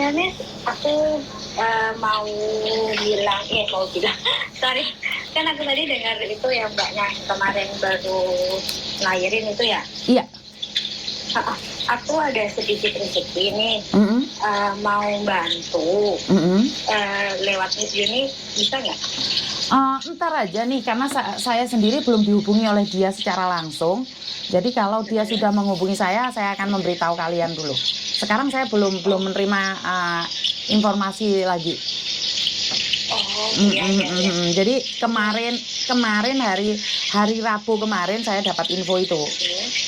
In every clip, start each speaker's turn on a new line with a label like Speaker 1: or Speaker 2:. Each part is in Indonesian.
Speaker 1: Sebenarnya Miss, aku mau bilang, sorry, kan aku tadi dengar itu yang mbaknya kemarin baru ngelahirin itu ya.
Speaker 2: Iya.
Speaker 1: Aku ada sedikit rezeki nih, mau bantu lewat Miss Yuni, bisa nggak?
Speaker 2: Ntar aja nih, karena saya sendiri belum dihubungi oleh dia secara langsung. Jadi kalau dia sudah menghubungi saya akan memberitahu kalian dulu. Sekarang saya belum menerima informasi lagi.
Speaker 1: Iya.
Speaker 2: Jadi kemarin hari Rabu kemarin saya dapat info itu.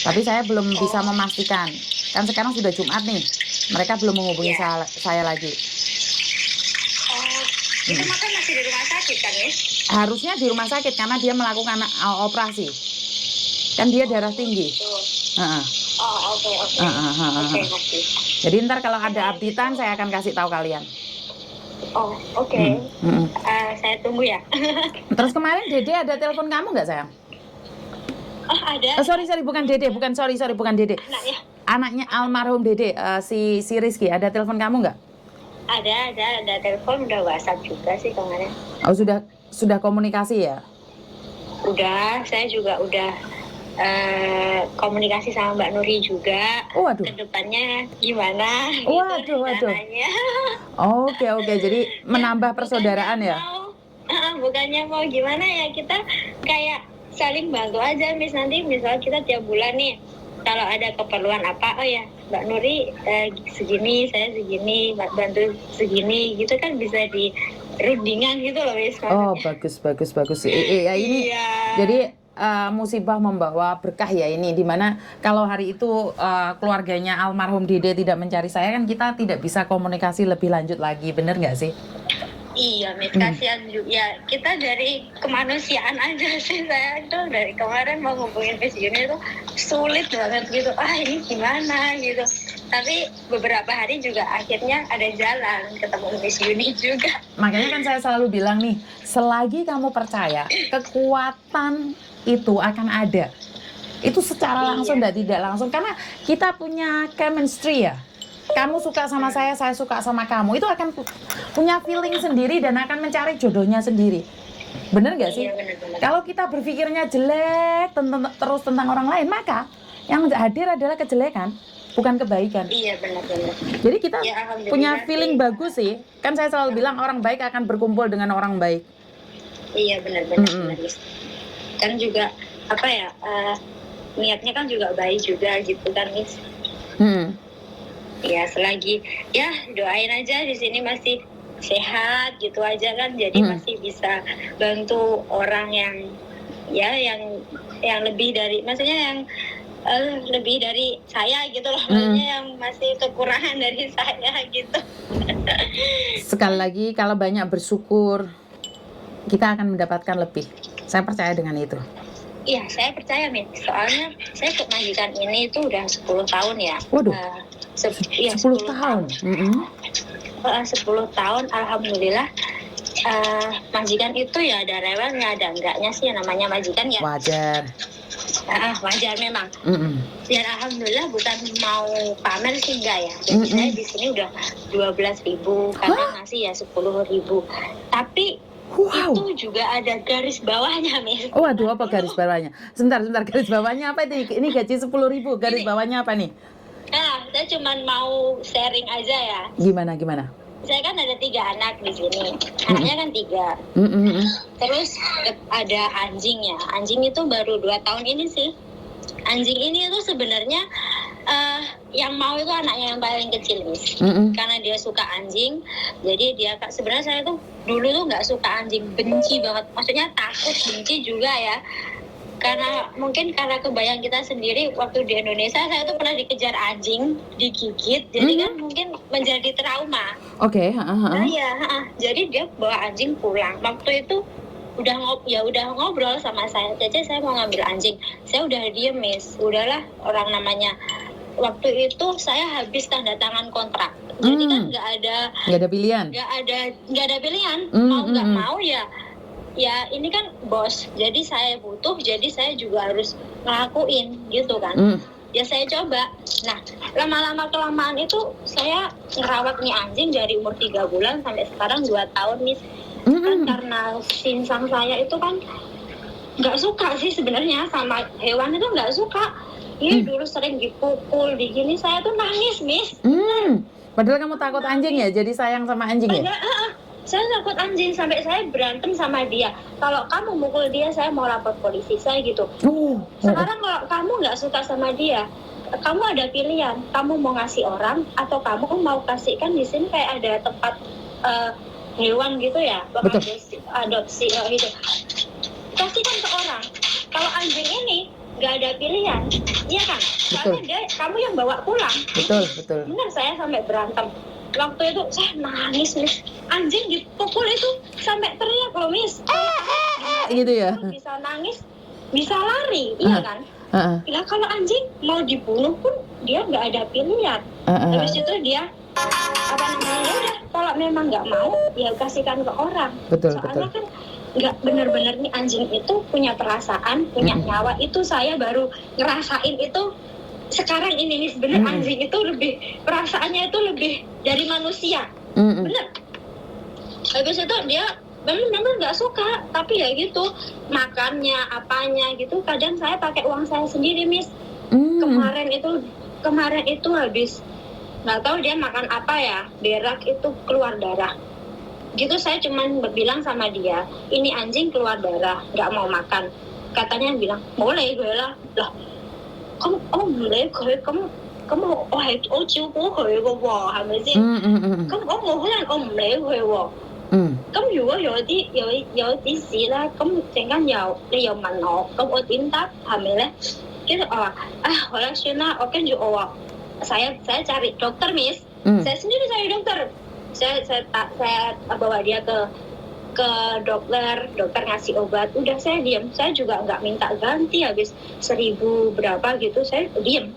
Speaker 2: Tapi saya belum bisa memastikan. Kan sekarang sudah Jumat nih. Mereka belum menghubungi saya lagi.
Speaker 1: Itu makan masih di rumah sakit kan, Miss?
Speaker 2: Harusnya di rumah sakit karena dia melakukan operasi. Kan dia darah tinggi.
Speaker 1: Oke.
Speaker 2: Jadi ntar kalau ada updatean saya akan kasih tahu kalian.
Speaker 1: Oke. Saya tunggu ya.
Speaker 2: Terus kemarin Dede ada telepon kamu nggak, sayang?
Speaker 1: Ada.
Speaker 2: Sorry, bukan Dede, bukan Dede. Anaknya almarhum Dede, si Rizky, ada telepon kamu nggak?
Speaker 1: Ada telepon, udah WhatsApp juga sih kemarin.
Speaker 2: Oh, sudah komunikasi ya?
Speaker 1: Udah, saya juga udah komunikasi sama Mbak Nuri juga.
Speaker 2: Waduh.
Speaker 1: Kedepannya gimana?
Speaker 2: Waduh. Oke, jadi menambah persaudaraan ya?
Speaker 1: Bukannya mau gimana ya, kita kayak saling bantu aja, Miss. Nanti misalnya kita tiap bulan nih, kalau ada keperluan apa, oh ya Mbak Nuri segini, saya segini, bantu segini, gitu kan bisa di rundingan gitu loh, Miss.
Speaker 2: Oh, bagus. Ya ini. Iya. Jadi musibah membawa berkah ya ini, dimana kalau hari itu keluarganya almarhum Dede tidak mencari saya, kan kita tidak bisa komunikasi lebih lanjut lagi, bener nggak sih?
Speaker 1: Iya, Miss, kasihan juga ya, kita dari kemanusiaan aja sih. Saya tuh dari kemarin mau ngubungin Miss Yuni itu sulit banget gitu, ini gimana gitu. Tapi beberapa hari juga akhirnya ada jalan ketemu Miss Yuni juga.
Speaker 2: Makanya kan saya selalu bilang nih, selagi kamu percaya, kekuatan itu akan ada. Itu secara langsung dan tidak langsung, karena kita punya chemistry ya. Kamu suka sama saya suka sama kamu, itu akan punya feeling sendiri dan akan mencari jodohnya sendiri. Bener gak sih?
Speaker 1: Bener.
Speaker 2: Kalau kita berpikirnya jelek terus tentang orang lain, maka yang hadir adalah kejelekan, bukan kebaikan.
Speaker 1: Iya, benar.
Speaker 2: Jadi kita punya feeling bagus sih. Kan saya selalu bilang orang baik akan berkumpul dengan orang baik.
Speaker 1: Iya, benar. Kan juga niatnya kan juga baik juga gitu kan, Miss. Ya, selagi ya doain aja di sini masih sehat gitu aja kan, jadi masih bisa bantu orang yang lebih dari, maksudnya yang lebih dari saya gitu loh, maksudnya yang masih kekurangan dari saya gitu.
Speaker 2: Sekali lagi, kalau banyak bersyukur kita akan mendapatkan lebih. Saya percaya dengan itu.
Speaker 1: Iya, saya percaya, Min. Soalnya saya ikut majikan ini itu udah 10 tahun ya.
Speaker 2: Waduh.
Speaker 1: 10
Speaker 2: tahun.
Speaker 1: 10 tahun, alhamdulillah. Majikan itu ya ada rewelnya, ada enggaknya sih, namanya majikan ya.
Speaker 2: Wajar.
Speaker 1: Wajar memang. Dan alhamdulillah, bukan mau pamer sih enggak ya. Jadi saya di sini udah 12.000, kadang ngasih ya 10.000. Tapi itu juga ada garis bawahnya, Miss.
Speaker 2: Waduh, apa garis bawahnya? Sebentar, garis bawahnya apa ini? Ini gaji 10.000, garis bawahnya apa nih?
Speaker 1: Saya cuma mau sharing aja ya.
Speaker 2: Gimana?
Speaker 1: Saya kan ada 3 anak di sini. Anaknya kan 3. Terus ada anjing ya. Anjing itu baru 2 tahun ini sih. Anjing ini itu sebenarnya yang mau itu anaknya yang paling kecil, Miss. Karena dia suka anjing, jadi dia sebenarnya saya tuh dulu tuh nggak suka anjing, benci banget. Maksudnya takut, benci juga ya. Karena kebayang kita sendiri waktu di Indonesia, saya tuh pernah dikejar anjing, digigit, jadi kan mungkin menjadi trauma.
Speaker 2: Oke.
Speaker 1: Jadi dia bawa anjing pulang. Waktu itu udah ngobrol sama saya, Cece saya mau ngambil anjing. Saya udah diem, Miss. Udahlah, orang namanya waktu itu saya habis tanda tangan kontrak. Jadi kan nggak ada pilihan. Nggak ada pilihan. Mau nggak mau ya ini kan bos. Jadi saya butuh, jadi saya juga harus ngelakuin gitu kan. ya saya coba. Nah, lama-lama kelamaan itu saya ngerawat nih anjing dari umur 3 bulan sampai sekarang 2 tahun nih. Kan karena sinsang saya itu kan nggak suka sih sebenarnya sama hewan, itu nggak suka. Ini dulu sering dipukul, digini, saya tuh nangis, Miss.
Speaker 2: Padahal kamu takut anjing ya, jadi sayang sama anjing ya?
Speaker 1: Saya takut anjing, sampai saya berantem sama dia. Kalau kamu mukul dia, saya mau lapor polisi, saya gitu. Sekarang kalau kamu nggak suka sama dia, kamu ada pilihan. Kamu mau ngasih orang, atau kamu mau kasihkan di sini kayak ada tempat hewan gitu ya, adopsi gitu. Kasihkan ke orang. Kalau anjing ini nggak ada pilihan, iya kan? Soalnya dia, kamu yang bawa pulang.
Speaker 2: Betul.
Speaker 1: Benar, saya sampai berantem. Waktu itu saya nangis, Miss. Anjing dipukul itu sampai teriak loh, Miss.
Speaker 2: Gitu ya?
Speaker 1: Bisa nangis, bisa lari, iya kan? Ya kalau anjing mau dibunuh pun dia nggak ada pilihan. Habis itu dia apa namanya, ya udah, kalau memang nggak mau ya kasihkan ke orang. Soalnya kan nggak benar-benar nih anjing itu punya perasaan, punya nyawa. Itu saya baru ngerasain itu sekarang ini nih, sebenarnya anjing itu lebih, perasaannya itu lebih dari manusia. Bener. Habis itu dia benar-benar nggak suka, tapi ya gitu, makannya apanya gitu kadang saya pakai uang saya sendiri, Miss. Kemarin itu habis, nggak tahu dia makan apa ya, berak itu keluar darah gitu. Saya cuman bilang sama dia, ini anjing keluar darah, nggak mau makan. Katanya bilang, boleh gue lah. Kamu boleh gue, kamu chiếu cố佢嘅喎，係咪先？咁我可能我唔理佢喎。咁如果有啲事咧，咁陣間你又問我，咁我點答係咪咧？跟住我話好啦算啦，跟住我話saya cari dokter, Miss. Saya sendiri cari dokter. Saya bawa dia ke dokter ngasih obat, udah saya diam. Saya juga nggak minta ganti, habis 1.000 berapa gitu saya diam.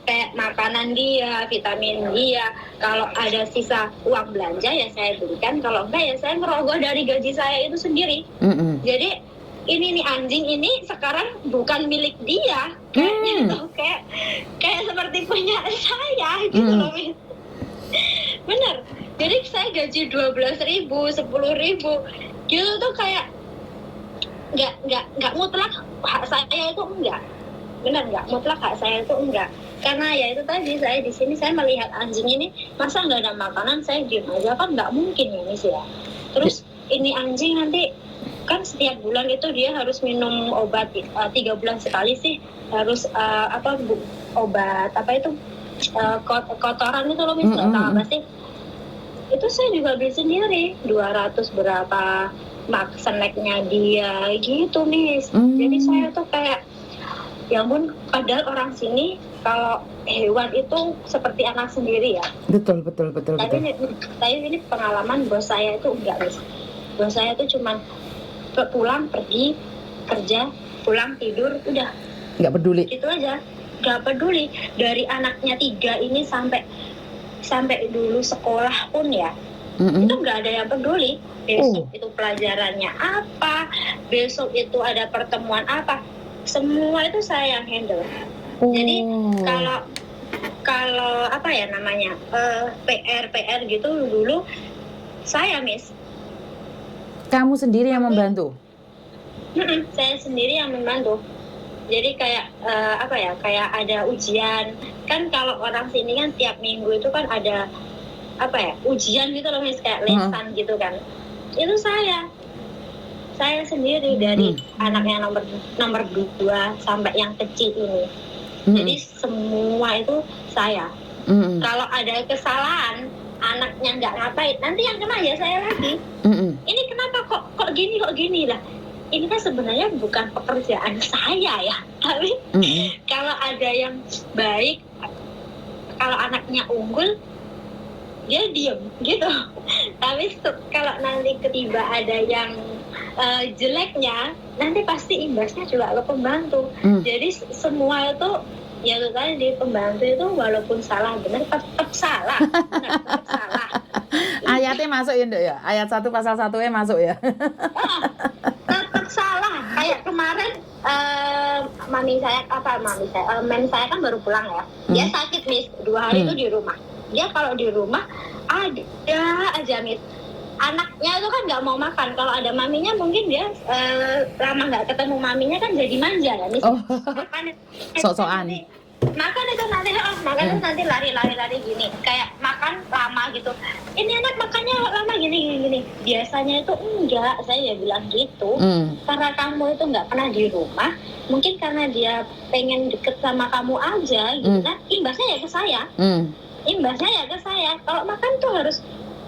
Speaker 1: Kayak makanan dia, vitamin dia, kalau ada sisa uang belanja ya saya belikan, kalau enggak ya saya ngerogoh dari gaji saya itu sendiri. Jadi ini nih anjing ini sekarang bukan milik dia, kayaknya tuh kayak seperti punya saya gitu loh, Miss. Bener. Jadi saya gaji 12.000, 10.000 gitu tuh kayak nggak mutlak hak saya itu, enggak. Benar, nggak mutlak hak saya itu, enggak. Karena ya itu tadi, saya di sini saya melihat anjing ini, masa nggak ada makanan saya diem aja, kan nggak mungkin ya, Miss ya. Terus ini anjing nanti kan setiap bulan itu dia harus minum obat 3 bulan sekali sih, harus obat apa itu kotoran itu loh, Miss. Nggak tahu apa sih. Itu saya juga beli sendiri 200 berapa snacknya dia gitu, Miss. Jadi saya tuh kayak ya ampun, padahal orang sini kalau hewan itu seperti anak sendiri ya. Betul. Tapi ini pengalaman bos saya itu enggak, Miss. Bos saya itu cuman pulang pergi kerja, pulang tidur, udah nggak peduli. Itu aja, nggak peduli. Dari anaknya 3 ini sampai dulu sekolah pun ya, itu nggak ada yang peduli. Besok itu pelajarannya apa, besok itu ada pertemuan apa, semua itu saya yang handle. Jadi kalau apa ya namanya, PR gitu dulu saya, Miss. Kamu sendiri yang membantu? Saya sendiri yang membantu. Jadi kayak kayak ada ujian. Kan kalau orang sini kan tiap minggu itu kan ada ujian gitu loh, Miss, kayak lesan gitu kan. Itu saya sendiri dari anak yang nomor 2 sampai yang kecil ini. Jadi semua itu saya. Kalau ada kesalahan, anaknya nggak ngapain, nanti yang kena ya saya lagi. Ini kenapa kok gini lah. Ini kan sebenarnya bukan pekerjaan saya ya, tapi kalau ada yang baik, kalau anaknya unggul, dia diem gitu. Tapi kalau nanti ketiba ada yang jeleknya, nanti pasti imbasnya juga ke pembantu. Jadi semua itu ya itu tadi, pembantu itu walaupun salah benar tetap salah. Tetap salah. Ayatnya masuk ya, Nduk ya? Ayat 1 pasal 1-nya masuk ya? Tetap salah. Kayak kemarin mem saya kan baru pulang ya. Dia sakit Miss, 2 hari itu di rumah. Dia kalau di rumah ada aja Miss, anaknya itu kan nggak mau makan. Kalau ada maminya mungkin dia lama nggak ketemu maminya kan jadi manja ya Miss.
Speaker 2: Oh,
Speaker 1: Makan
Speaker 2: sok-sokan.
Speaker 1: makan itu nanti lari gini, kayak makan lama gitu. Ini anak makannya lama gini. Biasanya itu enggak, saya bilang gitu. Karena kamu itu nggak pernah di rumah, mungkin karena dia pengen deket sama kamu aja gitu. Nah, imbasnya ya ke saya. Kalau makan tuh harus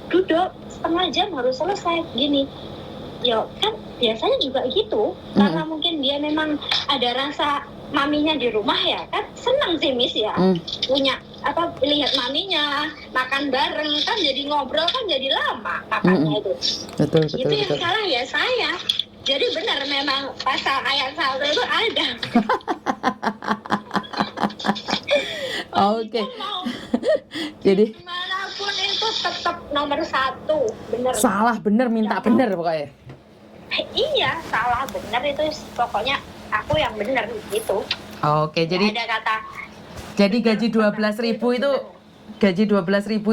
Speaker 1: duduk setengah jam, harus selesai gini. Yo kan biasanya juga gitu, karena mungkin dia memang ada rasa maminya di rumah ya kan, senang sih Miss ya, punya lihat maminya makan bareng kan, jadi ngobrol kan, jadi lama makannya itu.
Speaker 2: Betul.
Speaker 1: Yang salah ya saya. Jadi benar memang pasal ayat 1 itu ada.
Speaker 2: Oke. Jadi
Speaker 1: dimanapun itu tetap nomor 1, bener.
Speaker 2: Salah bener minta bener pokoknya.
Speaker 1: Iya, salah bener itu pokoknya aku yang bener gitu.
Speaker 2: Oke, jadi
Speaker 1: ada kata.
Speaker 2: Jadi gaji 12.000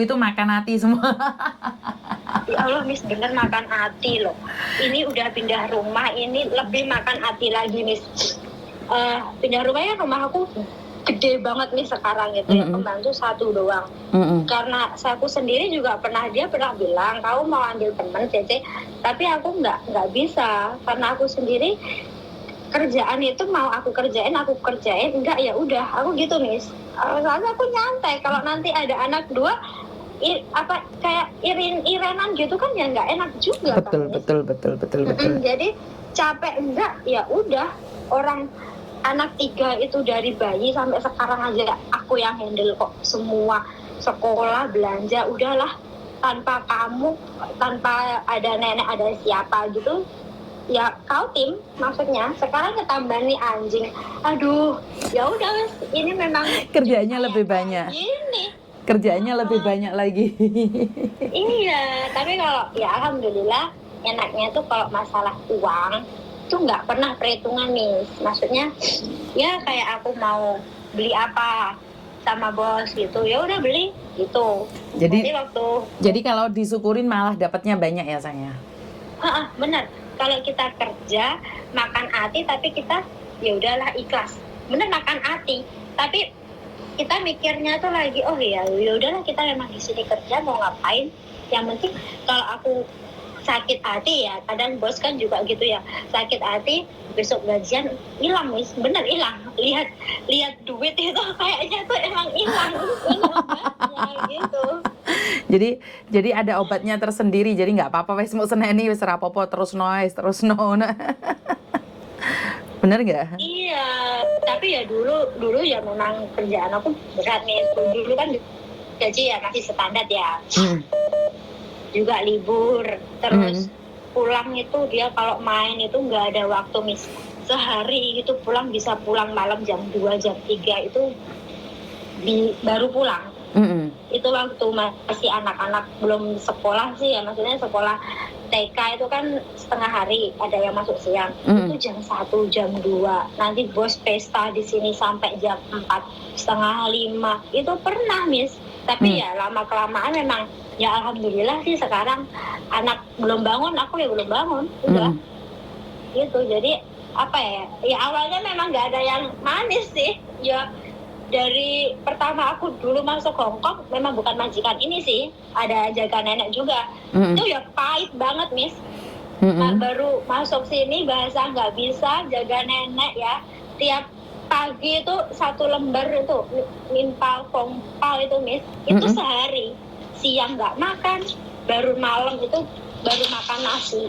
Speaker 2: itu makan hati semua.
Speaker 1: Ya Allah Miss, bener makan hati loh. Ini udah pindah rumah, ini lebih makan hati lagi Miss. Pindah rumahnya, rumah aku gede banget nih sekarang gitu. Yang pembantu 1 doang. Karena aku sendiri juga dia pernah bilang, kamu mau ambil teman Cece, tapi aku nggak bisa karena aku sendiri kerjaan itu mau aku kerjain enggak ya udah aku gitu Miss. Soalnya aku nyantai, kalau nanti ada anak 2 kayak irenan gitu kan ya nggak enak juga. Betul. Jadi capek enggak ya udah, orang anak 3 itu dari bayi sampai sekarang aja aku yang handle kok semua, sekolah, belanja, udahlah, tanpa kamu, tanpa ada nenek, ada siapa gitu ya, kau tim maksudnya. Sekarang ketambah nih anjing, aduh ya udah Mas, ini memang
Speaker 2: kerjanya lebih banyak
Speaker 1: ini.
Speaker 2: Kerjaannya lebih banyak lagi.
Speaker 1: Iya, tapi kalau ya alhamdulillah enaknya tuh kalau masalah uang tuh nggak pernah perhitungan nih. Maksudnya ya kayak aku mau beli apa sama bos gitu, ya udah beli gitu.
Speaker 2: Jadi kalau disyukurin malah dapatnya banyak ya saya.
Speaker 1: Benar. Kalau kita kerja makan hati, tapi kita ya udahlah ikhlas. Bener makan hati, tapi kita mikirnya tuh lagi, oh ya udahlah, kita memang di sini kerja, mau ngapain? Yang penting kalau aku sakit hati ya, kadang bos kan juga gitu ya, sakit hati besok gajian hilang Miss, bener hilang. Lihat duit itu kayaknya tuh emang hilang gitu.
Speaker 2: Jadi ada obatnya tersendiri, jadi nggak apa-apa wes mau seneni wes rapopo terus no. Bener nggak?
Speaker 1: Iya, tapi ya dulu ya memang kerjaan aku berat nih. Dulu kan gaji ya masih standar ya. Juga libur, terus pulang itu dia kalau main itu nggak ada waktu Miss. Sehari itu pulang bisa pulang malam jam 2, jam 3 itu baru pulang. Itu waktu masih anak-anak belum sekolah sih ya, maksudnya sekolah TK itu kan setengah hari, ada yang masuk siang. Itu jam 1, jam 2. Nanti bos pesta di sini sampai jam 4, setengah 5. Itu pernah Miss. Tapi ya lama kelamaan memang ya alhamdulillah sih sekarang anak belum bangun, aku ya belum bangun. Udah. Gitu. Jadi apa ya? Ya awalnya memang nggak ada yang manis sih. Ya dari pertama aku dulu masuk Hongkong memang bukan majikan ini sih, ada jaga nenek juga. Itu ya pahit banget Miss. Baru masuk sini bahasa nggak bisa, jaga nenek ya, tiap pagi itu 1 lembar itu mimpal kongpal itu Miss, itu sehari. Siang nggak makan, baru malam itu baru makan nasi.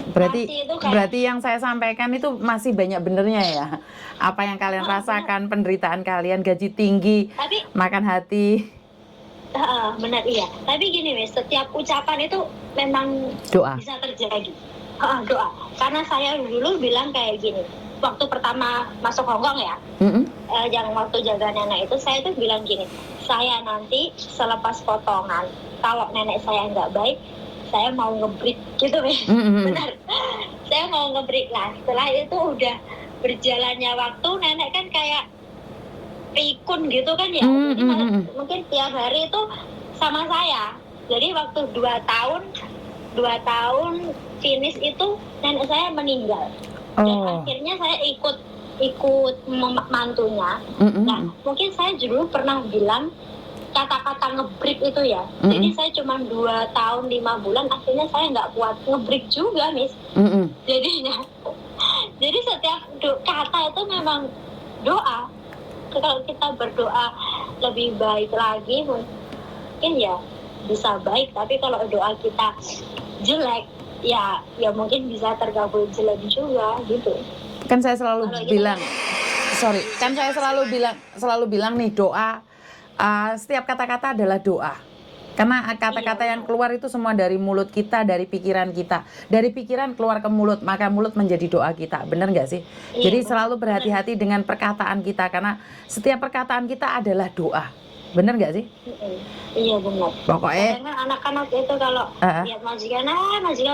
Speaker 2: Berarti yang saya sampaikan itu masih banyak benernya ya. Apa yang kalian rasakan, penderitaan kalian, gaji tinggi, makan hati.
Speaker 1: Benar iya. Tapi gini Miss, setiap ucapan itu memang
Speaker 2: doa.
Speaker 1: Bisa terjadi. Doa. Karena saya dulu bilang kayak gini. Waktu pertama masuk Hongkong ya, yang waktu jaga nenek itu saya tuh bilang gini, saya nanti selepas potongan, kalau nenek saya nggak baik, saya mau ngebreak gitu Miss. Benar. Saya mau ngebreak lah. Setelah itu udah berjalannya waktu nenek kan kayak pikun gitu kan ya. Jadi mungkin tiap hari itu sama saya. Jadi waktu 2 tahun finish itu nenek saya meninggal. Dan akhirnya saya ikut mantunya. Nah, mungkin saya dulu pernah bilang kata-kata ngebreak itu ya. Jadi saya cuma 2 tahun 5 bulan, akhirnya saya nggak kuat ngebreak juga, Miss. Jadi setiap kata itu memang doa. Kalau kita berdoa lebih baik lagi, mungkin ya bisa baik. Tapi kalau doa kita jelek, ya mungkin bisa tergabung jelek juga gitu.
Speaker 2: Kan saya selalu bilang, selalu bilang nih, doa, setiap kata-kata adalah doa. Karena kata-kata yang keluar itu semua dari mulut kita, dari pikiran kita. Dari pikiran keluar ke mulut, maka mulut menjadi doa kita. Benar nggak sih? Jadi selalu berhati-hati dengan perkataan kita, karena setiap perkataan kita adalah doa. Benar nggak sih?
Speaker 1: Iya benar.
Speaker 2: Pokoknya
Speaker 1: karena anak-anak itu kalau lihat majikan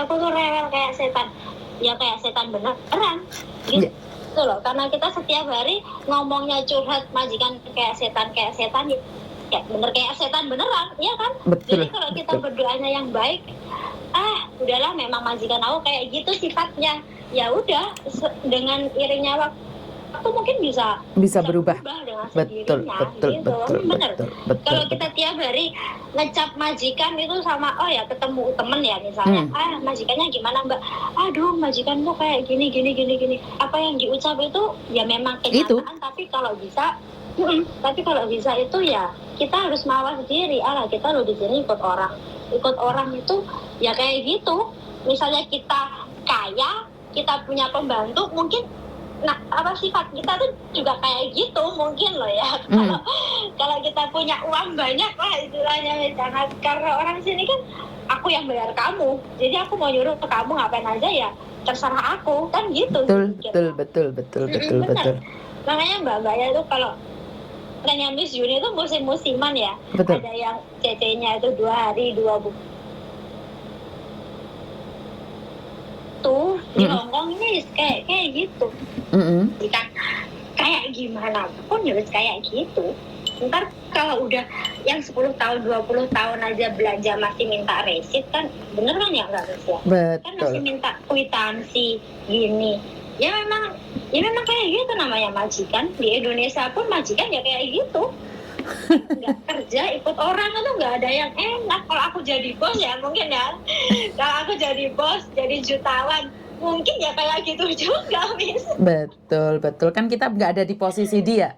Speaker 1: aku tuh rewel kayak setan. Ya kayak setan beneran. Gitu loh. Karena kita setiap hari ngomongnya curhat majikan kayak setan ya bener kayak setan beneran, iya kan?
Speaker 2: Betul,
Speaker 1: jadi kalau kita berdoanya yang baik, udahlah memang majikan aku kayak gitu sifatnya, ya udah dengan iringnya waktu mungkin bisa
Speaker 2: berubah
Speaker 1: dengan
Speaker 2: betul,
Speaker 1: sendirinya
Speaker 2: betul,
Speaker 1: gitu. Bener. Kalau kita
Speaker 2: betul.
Speaker 1: tiap hari ngecap majikan itu sama ketemu temen ya misalnya, majikannya gimana mbak, aduh majikanmu kayak gini, apa yang diucap itu ya memang kenyataan itu. Tapi kalau bisa itu ya kita harus mawas diri. Kita lo di sini ikut orang itu ya kayak gitu. Misalnya kita kaya, kita punya pembantu, mungkin sifat kita tuh juga kayak gitu mungkin loh ya. Kalau kita punya uang banyak lah istilahnya, misalnya karena orang sini kan aku yang bayar kamu, jadi aku mau nyuruh ke kamu ngapain aja ya terserah aku kan gitu.
Speaker 2: Betul.
Speaker 1: Makanya mbak-mbaknya tuh kalau tanya Miss Juni itu musim-musiman ya.
Speaker 2: Betul.
Speaker 1: Ada yang CC-nya itu 2 hari 2 bulan. Tuh di Hongkong ini kayak gitu. Kan kayak gimana pun harus kayak gitu. Ntar kalau udah yang 10 tahun 20 tahun aja belanja masih minta resit kan, bener kan ya nggak bisa? Kan masih minta kwitansi gini. Ya memang kayak gitu namanya majikan. Di Indonesia pun majikan ya kayak gitu. Nggak kerja ikut orang itu nggak ada yang enak. Kalau aku jadi bos ya mungkin ya. Kalau aku jadi bos, jadi jutawan, mungkin ya kayak gitu juga, Miss.
Speaker 2: Betul. Kan kita nggak ada di posisi dia.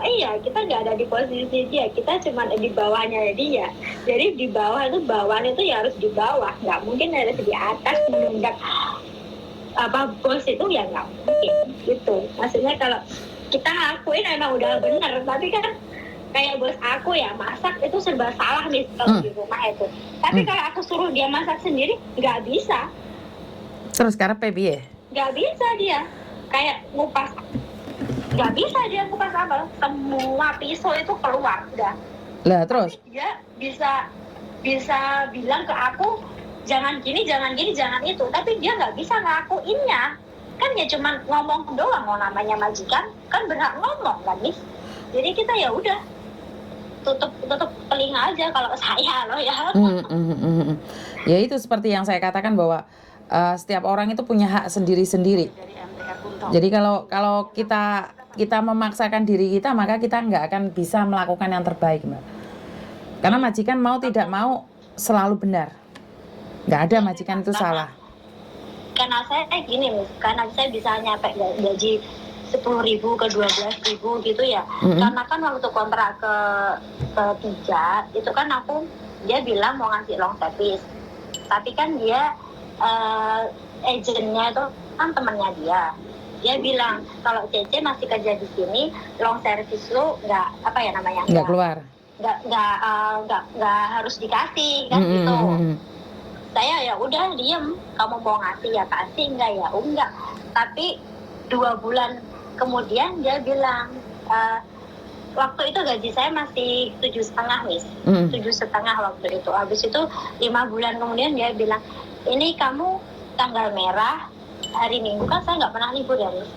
Speaker 1: Iya, kita nggak ada di posisi dia. Kita cuma di bawahnya dia. Jadi di bawah itu bawahan itu ya harus di bawah. Nggak mungkin harus di atas menundak bos itu ya nggak mungkin gitu. Maksudnya kalau kita ngakuin emang udah bener, tapi kan kayak bos aku ya masak itu serba salah nih kalau di rumah itu. Tapi kalau aku suruh dia masak sendiri nggak bisa.
Speaker 2: Terus karena piye?
Speaker 1: Nggak bisa dia kayak ngupas, nggak bisa dia ngupas apa, semua pisau itu keluar udah.
Speaker 2: Lah terus?
Speaker 1: Tapi dia bisa bilang ke aku jangan gini, jangan itu, tapi dia nggak bisa ngelakuinnya. Kan ya cuman ngomong doang, mau namanya majikan kan berhak ngomong kan, Miss. Jadi kita ya udah tutup telinga aja kalau saya loh ya.
Speaker 2: Ya itu seperti yang saya katakan bahwa setiap orang itu punya hak sendiri-sendiri. Jadi kalau kita memaksakan diri kita, maka kita nggak akan bisa melakukan yang terbaik, Mbak. Karena majikan mau tidak mau selalu benar. Nggak ada majikan itu salah.
Speaker 1: Karena saya gini, Miss, karena saya bisa nyampe gaji 10.000 ke 12.000 gitu ya. Karena kan waktu kontrak ketiga itu kan dia bilang mau ngasih long service, tapi kan dia agennya itu kan temannya dia bilang kalau Cece masih kerja di sini long service lu nggak
Speaker 2: keluar,
Speaker 1: nggak harus dikasih kan gitu. Saya ya udah diem, kamu mau ngasih ya kasih, enggak ya enggak. Tapi 2 bulan kemudian dia bilang, waktu itu gaji saya masih 7,5 Miss, 7,5 waktu itu. Habis itu 5 bulan kemudian dia bilang, ini kamu tanggal merah hari Minggu kan saya nggak pernah libur ya, Miss.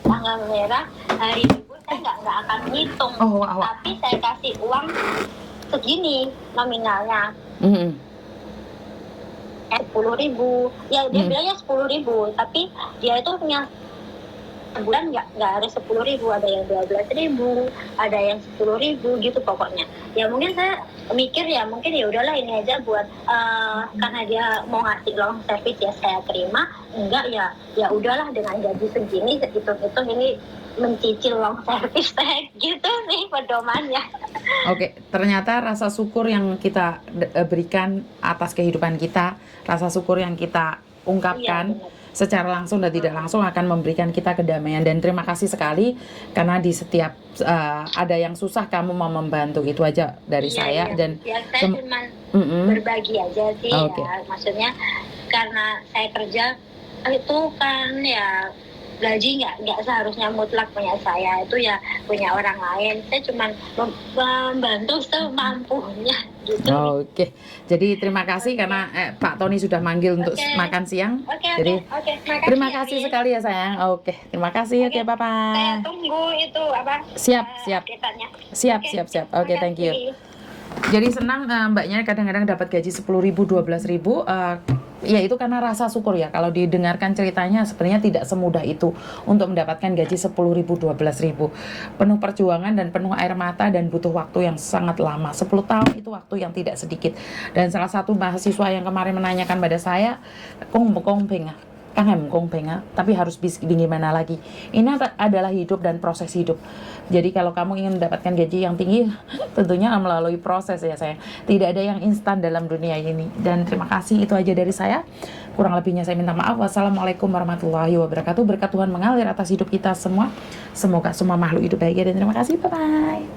Speaker 1: Tanggal merah hari Minggu saya nggak akan ngitung, tapi saya kasih uang segini nominalnya. 10.000 ya, dia bilangnya 10.000, tapi dia itu punya bulan nggak harus 10.000, ada yang 12.000, ada yang 10.000 gitu pokoknya. Ya mungkin saya mikir ya mungkin ya udahlah ini aja buat karena dia mau ngasih long service ya saya terima, enggak ya udahlah dengan gaji segini hitung-hitung ini mencicil long service saya gitu nih pedomannya.
Speaker 2: Oke, ternyata rasa syukur yang kita berikan atas kehidupan kita, rasa syukur yang kita ungkapkan secara langsung dan tidak langsung akan memberikan kita kedamaian. Dan terima kasih sekali karena di setiap ada yang susah kamu mau membantu, itu aja dari saya. Dan
Speaker 1: ya, saya cuma berbagi aja sih ya, maksudnya karena saya kerja itu kan ya gaji nggak seharusnya mutlak punya saya, itu ya punya orang lain. Saya cuma membantu semampunya gitu.
Speaker 2: Oke. Jadi terima kasih karena Pak Tony sudah manggil untuk makan siang. Jadi terima kasih sekali ya sayang. Oke, terima kasih. Oke, bye bye.
Speaker 1: Saya tunggu itu apa?
Speaker 2: Siap. Oke, thank you. Jadi senang mbaknya kadang-kadang dapat gaji 10.000, 12.000. Ya itu karena rasa syukur ya. Kalau didengarkan ceritanya sebenarnya tidak semudah itu untuk mendapatkan gaji 10.000, 12.000. Penuh perjuangan dan penuh air mata dan butuh waktu yang sangat lama. 10 tahun itu waktu yang tidak sedikit. Dan salah satu mahasiswa yang kemarin menanyakan pada saya, kong penga, tapi harus gimana lagi. Ini adalah hidup dan proses hidup. Jadi kalau kamu ingin mendapatkan gaji yang tinggi, tentunya melalui proses ya sayang. Tidak ada yang instan dalam dunia ini. Dan terima kasih, itu aja dari saya. Kurang lebihnya saya minta maaf. Wassalamualaikum warahmatullahi wabarakatuh. Berkat Tuhan mengalir atas hidup kita semua. Semoga semua makhluk hidup bahagia dan terima kasih. Bye bye.